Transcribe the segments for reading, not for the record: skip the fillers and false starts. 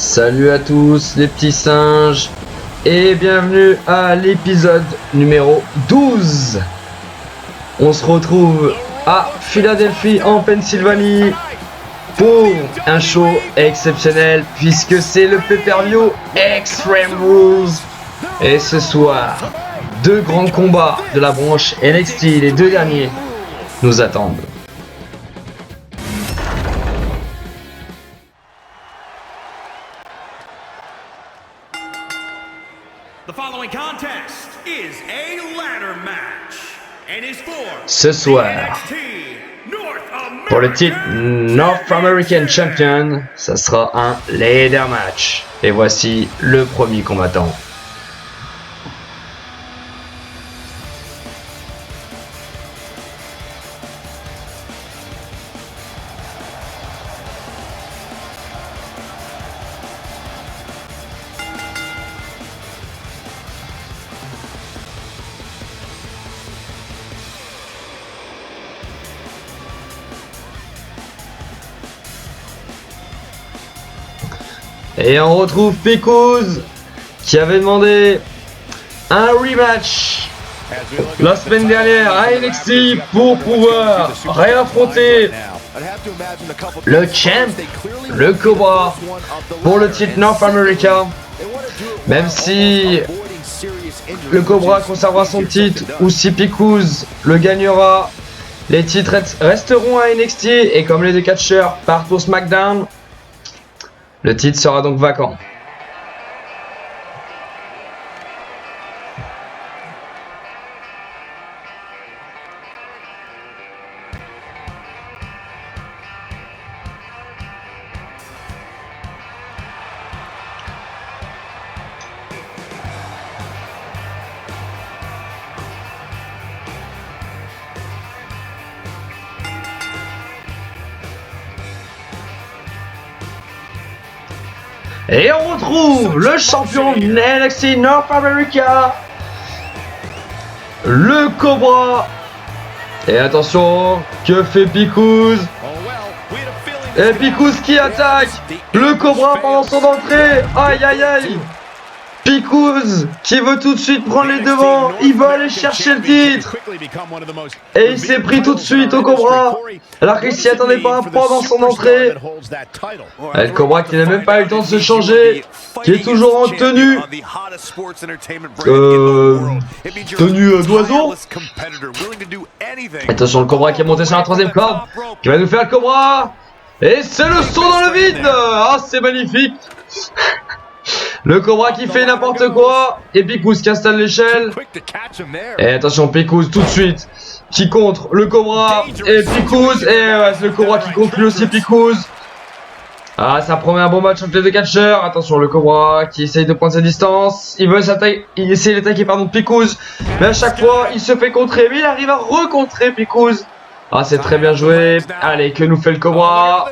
Salut à tous les petits singes et bienvenue à l'épisode numéro 12. On se retrouve à Philadelphie en Pennsylvanie pour un show exceptionnel puisque c'est le pay-per-view Extreme Rules. Et ce soir, deux grands combats de la branche NXT, les deux derniers, nous attendent. Ce soir, pour le titre North American Champion, ça sera un ladder match. Et voici le premier combattant. Et on retrouve Pickouz qui avait demandé un rematch la semaine dernière à NXT pour pouvoir réaffronter le champ, le Cobra, pour le titre North America. Même si le Cobra conservera son titre ou si Pickouz le gagnera, les titres resteront à NXT et comme les deux catcheurs partent au SmackDown, le titre sera donc vacant. Et on retrouve le champion de NXT North America, le Cobra. Et attention, que fait Pickouz? Et Pickouz qui attaque le Cobra pendant son entrée. Aïe aïe aïe. Pickouz qui veut tout de suite prendre les devants, il veut aller chercher le titre. Et il s'est pris tout de suite au Cobra, alors qu'il s'y attendait pas pendant son entrée. Et le Cobra qui n'a même pas eu le temps de se changer, qui est toujours en tenue d'oiseau. Attention, le Cobra qui est monté sur la troisième corde, qui va nous faire le Cobra. Et c'est le saut dans le vide. Ah, c'est magnifique. Le Cobra qui fait n'importe quoi. Et Pickouz qui installe l'échelle. Et attention, Pickouz tout de suite qui contre le Cobra. Et Pickouz. Et ouais, c'est le Cobra qui contre lui aussi Pickouz. Ah, ça promet un bon match entre les deux catcheurs. Attention, le Cobra qui essaye de prendre sa distance. Il essaye d'attaquer Pickouz. Mais à chaque fois, il se fait contrer. Mais il arrive à recontrer Pickouz. Ah, c'est très bien joué. Allez, que nous fait le Cobra?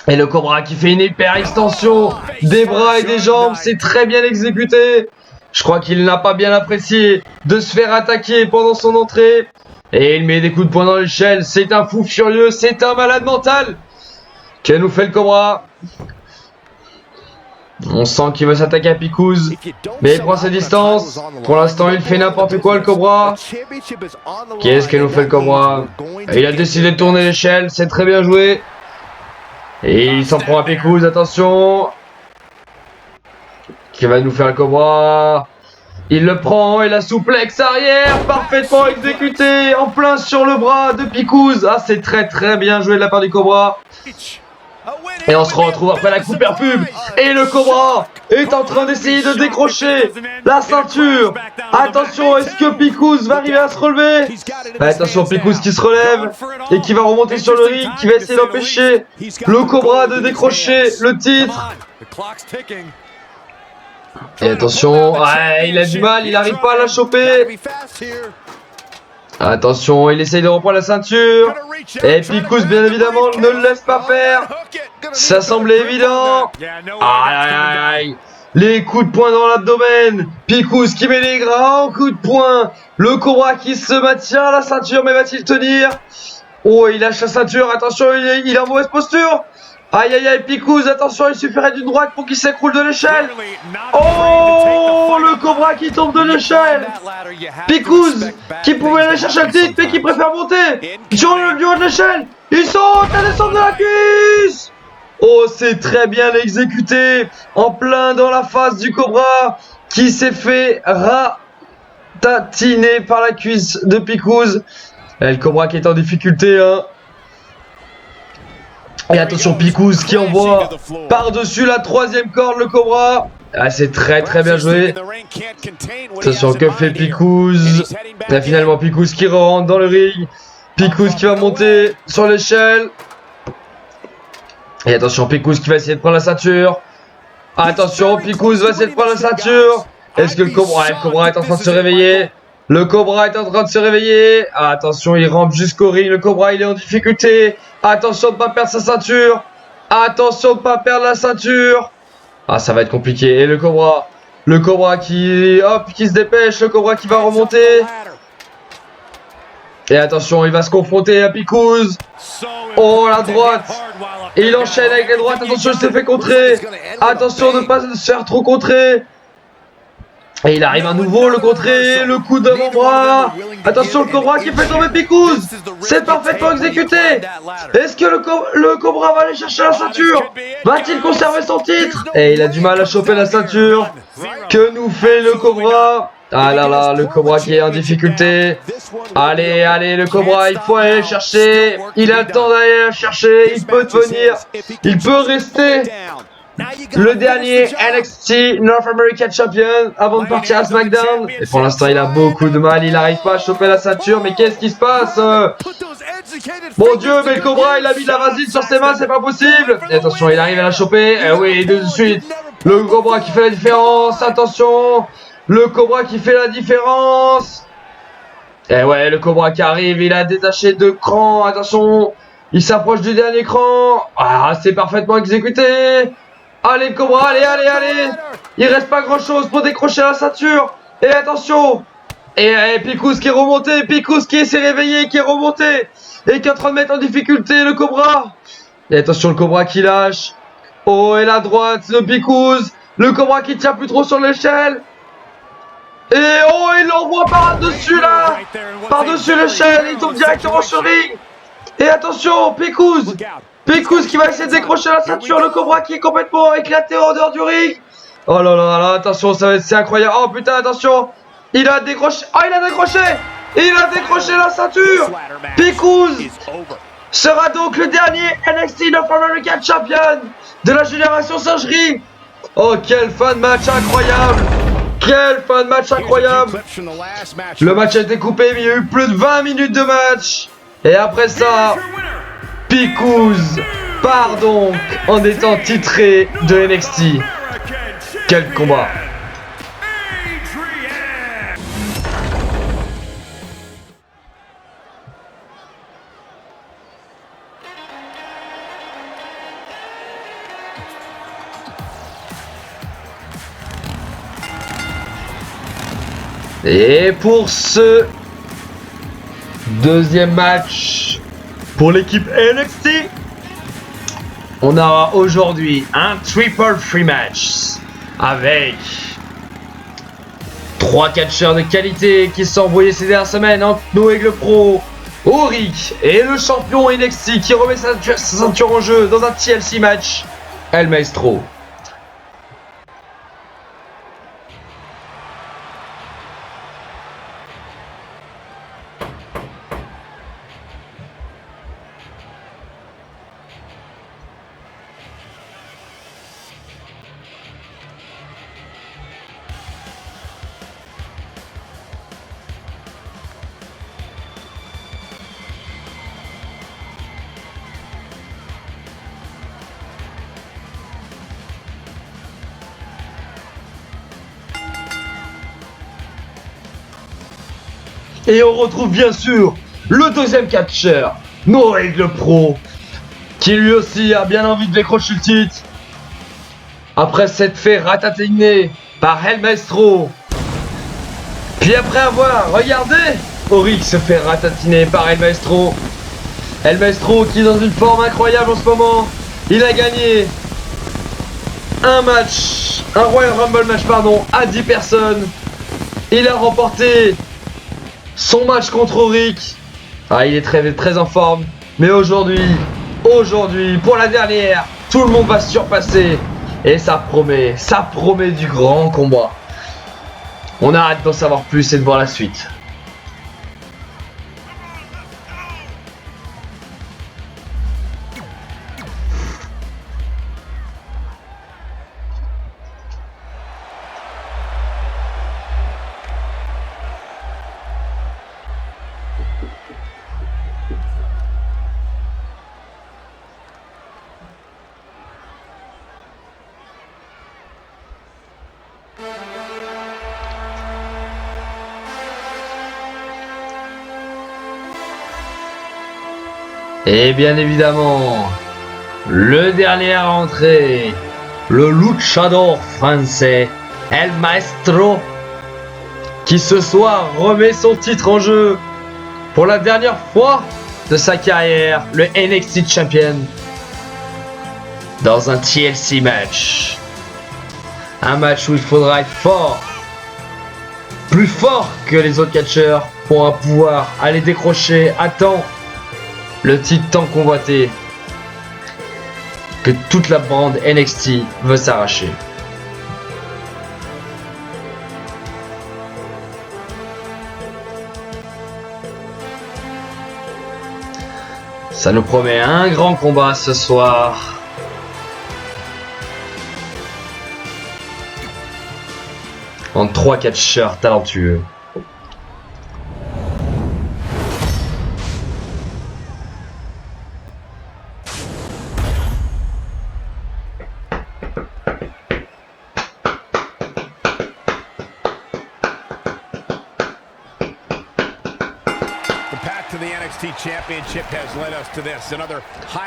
Et le Cobra qui fait une hyper extension des bras et des jambes, c'est très bien exécuté. Je crois qu'il n'a pas bien apprécié de se faire attaquer pendant son entrée. Et il met des coups de poing dans l'échelle, c'est un fou furieux, c'est un malade mental. Que nous fait le Cobra? On sent qu'il veut s'attaquer à Pickouz, mais il prend ses distances. Pour l'instant, il fait n'importe quoi le Cobra. Qu'est-ce que nous fait le Cobra? Il a décidé de tourner l'échelle, c'est très bien joué. Et il s'en prend à Pickouz, attention. Qui va nous faire le Cobra? Il le prend et la souplex arrière, parfaitement exécuté, en plein sur le bras de Pickouz. Ah, c'est très très bien joué de la part du Cobra. Et on se retrouve après la Cooper pub. Et le Cobra est en train d'essayer de décrocher la ceinture. Attention, est-ce que Pickouz va arriver à se relever? Attention, Pickouz qui se relève et qui va remonter sur le ring, qui va essayer d'empêcher le Cobra de décrocher le titre. Et attention, ouais, il a du mal, il n'arrive pas à la choper. Attention, il essaye de reprendre la ceinture. Et Pickouz, bien évidemment, ne le laisse pas faire. Ça semblait évident. Aïe, aïe, aïe. Les coups de poing dans l'abdomen. Pickouz qui met les grands coups de poing. Le Cobra qui se maintient à la ceinture, mais va-t-il tenir? Oh, il lâche la ceinture. Attention, il est en mauvaise posture. Aïe, aïe, aïe, Picouz. Attention, il suffirait d'une droite pour qu'il s'écroule de l'échelle. Oh, le Cobra qui tombe de l'échelle. Picouz qui pouvait aller chercher le titre, mais qui préfère monter sur le haut de l'échelle. Il saute à descendre de la cuisse. Oh, c'est très bien exécuté. En plein dans la face du Cobra qui s'est fait ratatiner par la cuisse de Picouz. Et le Cobra qui est en difficulté, hein. Et attention, Picouz qui envoie par-dessus la troisième corde le Cobra. Ah, c'est très très bien joué. Attention, que fait Picouz? Et finalement Picouz qui rentre dans le ring. Picouz qui va monter sur l'échelle. Et attention, Picouz qui va essayer de prendre la ceinture. Attention, Picouz va essayer de prendre la ceinture. Est-ce que le Cobra est en train de se réveiller? Le Cobra est en train de se réveiller. Ah, attention, il rampe jusqu'au ring. Le Cobra, il est en difficulté. Attention de ne pas perdre sa ceinture. Attention de ne pas perdre la ceinture. Ah, ça va être compliqué. Et le Cobra qui se dépêche. Le Cobra qui va remonter. Et attention, il va se confronter à Picouz. Oh, la droite. Et il enchaîne avec les droites. Attention, il s'est fait contrer. Attention de ne pas se faire trop contrer. Et il arrive à nouveau le contrer, le coup d'avant-bras. Attention, le Cobra qui fait tomber Picouz. C'est parfaitement exécuté. Est-ce que le Cobra va aller chercher la ceinture? Va-t-il conserver son titre? Et il a du mal à choper la ceinture. Que nous fait le Cobra? Ah là là, le Cobra qui est en difficulté. Allez, allez, le Cobra, il faut aller chercher. Il a le temps d'aller la chercher. Il peut venir. Il peut rester le dernier NXT North American Champion avant de partir à SmackDown. Et pour l'instant, il a beaucoup de mal. Il n'arrive pas à choper la ceinture. Mais qu'est-ce qui se passe? Mon Dieu, mais le Cobra, il a mis de la vaseline sur ses mains. C'est pas possible. Et attention, il arrive à la choper. Et oui, de suite. Le Cobra qui fait la différence. Attention. Le Cobra qui fait la différence. Et ouais, le Cobra qui arrive. Il a détaché 2 crans. Attention. Il s'approche du dernier cran. Ah, c'est parfaitement exécuté. Allez le Cobra, allez, allez, allez. Il reste pas grand chose pour décrocher la ceinture. Et attention. Et Picouz qui est remonté. Picouz qui s'est réveillé, qui est remonté. Et qui est en train de mettre en difficulté le Cobra. Et attention le Cobra qui lâche. Oh, et la droite de Picouz. Le Cobra qui tient plus trop sur l'échelle. Et oh, il l'envoie par-dessus là. Par-dessus l'échelle. Il tombe directement sur le ring. Et attention, Picouz. Picouz qui va essayer de décrocher la ceinture, le Cobra qui est complètement éclaté en dehors du ring. Oh là là là, attention, ça va être, c'est incroyable. Oh putain, attention. Il a décroché. Oh, il a décroché. Il a décroché la ceinture. Picouz sera donc le dernier NXT North American Champion de la génération singerie. Oh, quel fin de match incroyable. Quel fin de match incroyable. Le match a été coupé, mais il y a eu plus de 20 minutes de match. Et après ça, Picouz part donc en étant titré de NXT. Quel combat! Et pour ce deuxième match pour l'équipe NXT, on a aujourd'hui un triple free match avec 3 catcheurs de qualité qui se sont envoyés ces dernières semaines entre Noé le Pro, Auric et le champion NXT qui remet sa ceinture en jeu dans un TLC match, El Maestro. Et on retrouve bien sûr le deuxième catcheur, Noé le Pro, qui lui aussi a bien envie de décrocher le titre. Après s'être fait ratatiner par El Maestro. Puis après avoir regardé Auric se fait ratatiner par El Maestro. El Maestro qui est dans une forme incroyable en ce moment. Il a gagné un Royal Rumble match pardon, à 10 personnes. Il a remporté son match contre Auric. Ah, il est très en forme. Mais aujourd'hui, pour la dernière, tout le monde va se surpasser. Et ça promet du grand combat. On a hâte d'en savoir plus et de voir la suite. Et bien évidemment, le dernier à entrer, le luchador français, El Maestro, qui ce soir remet son titre en jeu pour la dernière fois de sa carrière, le NXT Champion, dans un TLC match. Un match où il faudra être fort, plus fort que les autres catcheurs pour pouvoir aller décrocher à temps le titre tant convoité que toute la bande NXT veut s'arracher. Ça nous promet un grand combat ce soir. Entre 3 catcheurs talentueux.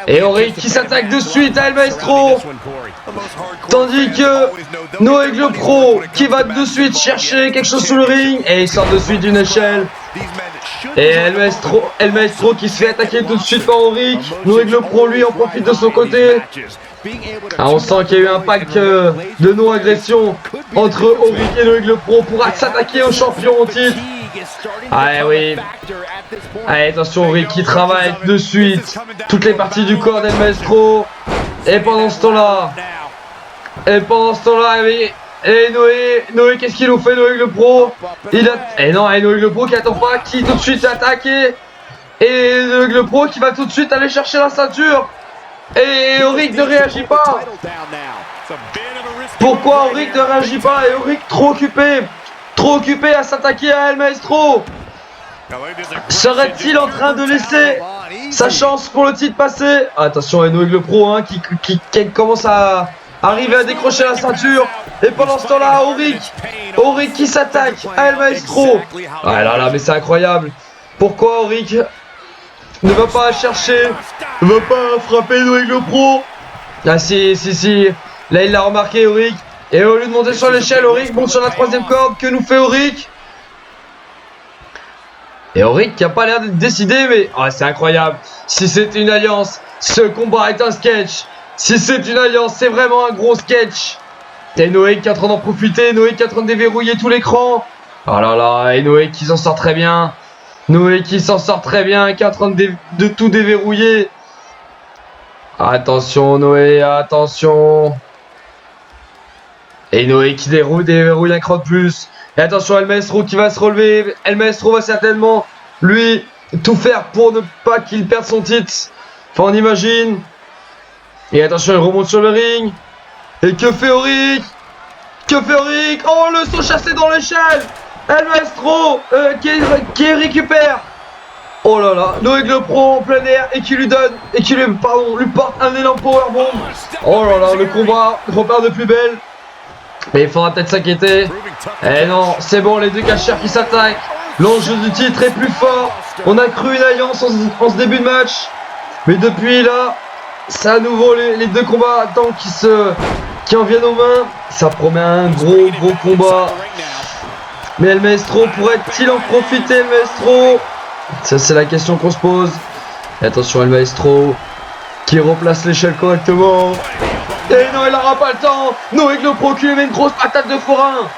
Et Auric qui s'attaque de suite à El Maestro, tandis que Noé le Pro qui va de suite chercher quelque chose sous le ring et il sort de suite d'une échelle. Et El Maestro qui se fait attaquer tout de suite par Auric. Noé le Pro lui en profite de son côté. Ah, on sent qu'il y a eu un pack de non-agression entre Auric et Noé le Pro pour s'attaquer au champion au titre. Ah oui. Allez, attention, Auric qui travaille de suite toutes les parties du corps d'El Maestro. Et pendant ce temps-là, et Noé, qu'est-ce qu'il nous fait, Noé le Pro? Et non, Noé le Pro qui attend pas, qui tout de suite est attaqué. Et Noé le Pro qui va tout de suite aller chercher la ceinture. Et Auric ne réagit pas. Pourquoi Auric ne réagit pas? Et Auric trop occupé à s'attaquer à El Maestro. Serait-il en train de laisser sa chance pour le titre passer? Attention, Noé le Pro qui commence à arriver à décrocher la ceinture. Et pendant ce temps-là, Auric qui s'attaque à El Maestro. Ah là là, mais c'est incroyable. Pourquoi Auric ne va pas chercher, ne va pas frapper Noé le Pro? Ah si. Là, il l'a remarqué, Auric. Et au lieu de monter sur l'échelle, Auric monte sur la 3ème corde. Que nous fait Auric? Et Auric qui a pas l'air d'être décidé, mais c'est incroyable. Si c'est une alliance, ce combat est un sketch. Si c'est une alliance, c'est vraiment un gros sketch. Et Noé qui est en train d'en profiter, Noé qui est en train de déverrouiller tout l'écran. Oh là là, et Noé qui s'en sort très bien. Qui est en train de tout déverrouiller. Attention Noé, attention. Et Noé qui déverrouille un cran de plus. Et attention, El Maestro qui va se relever. El Maestro va certainement, lui, tout faire pour ne pas qu'il perde son titre. Enfin, on imagine. Et attention, il remonte sur le ring. Et que fait Auric? Oh, le saut chassé dans l'échelle. El Maestro qui récupère. Oh là là, Noé le Pro en plein air et qui lui porte un élan powerbomb. Oh là là, le combat repart de plus belle. Mais il faudra peut-être s'inquiéter. Eh non, c'est bon, les deux catcheurs qui s'attaquent. L'enjeu du titre est plus fort. On a cru une alliance en ce début de match. Mais depuis là, c'est à nouveau les deux combattants qui en viennent aux mains. Ça promet un gros combat. Mais El Maestro pourrait-il en profiter, El Maestro? Ça, c'est la question qu'on se pose. Et attention, El Maestro qui replace l'échelle correctement. Et non, il n'aura pas le temps. Noé Le Pro qui lui met une grosse patate de forain.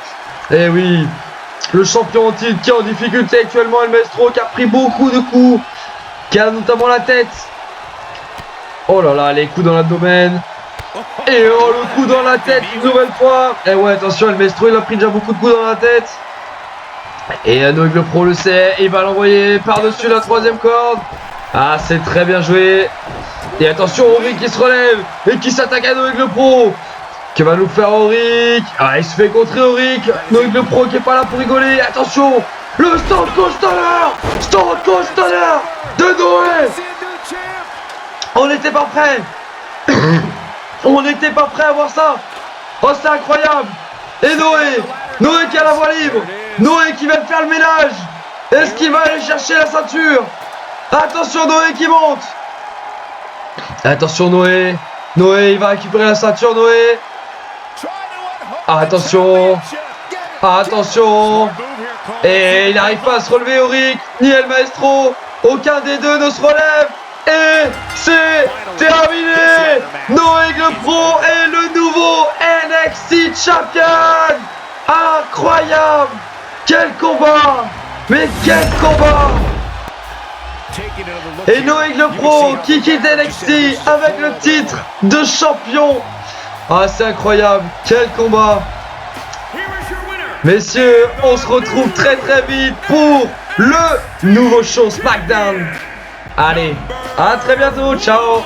Et oui, le champion en titre qui est en difficulté actuellement, El Maestro qui a pris beaucoup de coups, qui a notamment la tête. Oh là là, les coups dans l'abdomen. Et oh, le coup dans la tête une nouvelle fois. Et ouais, attention, El Maestro il a pris déjà beaucoup de coups dans la tête. Et Noé Le Pro le sait, il va l'envoyer par-dessus la troisième corde. Ah, c'est très bien joué. Et attention, Auric qui se relève et qui s'attaque à Noé Le Pro. Que va nous faire Auric? Ah, il se fait contrer Auric. Noé Le Pro qui est pas là pour rigoler. Attention, le Stone Cold Stunner de Noé. On n'était pas prêt. On n'était pas prêt à voir ça. Oh, c'est incroyable. Et Noé qui a la voie libre. Noé qui va faire le ménage. Est-ce qu'il va aller chercher la ceinture? Attention, Noé qui monte. Attention, Noé, il va récupérer la ceinture, Noé. Attention. Et il n'arrive pas à se relever, Auric, ni El Maestro. Aucun des deux ne se relève. Et c'est terminé. Noé Le Pro est le nouveau NXT Champion. Incroyable. Quel combat. Mais quel combat. Et Noé Le Pro qui quitte NXT avec le titre de champion. Ah, c'est incroyable. Quel combat. Messieurs, on se retrouve très vite pour le nouveau show SmackDown. Allez, à très bientôt. Ciao.